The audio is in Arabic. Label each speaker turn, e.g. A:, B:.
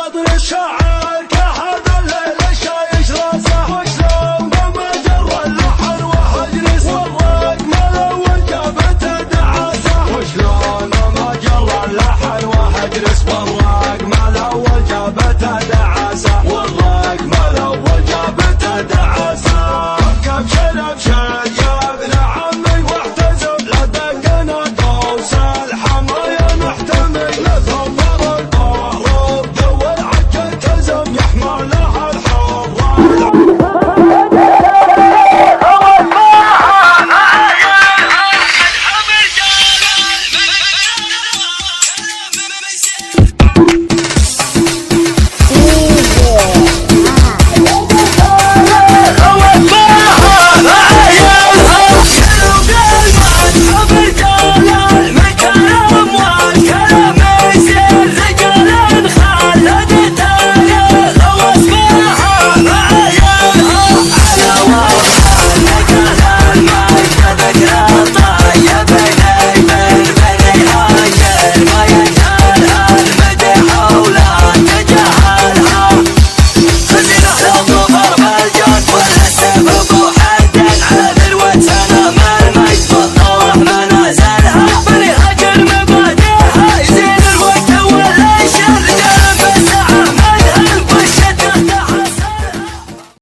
A: خاطر الشاعر كهذا الليل شايش راسه، وشلون ما جر اللحن وهجرس والرقم الاول جابته دعاسه، وشلون ما جر اللحن وهجرس والرقم الاول جابته دعاسه، والرقم الاول جابته دعاسه. كبشن ابشر يا ابن عمي واحتزم، لا دقنا دوس الحماية محتمي، لا ثمر البارود ذو العج التزم يحمى لها الحرة.
B: Let's go.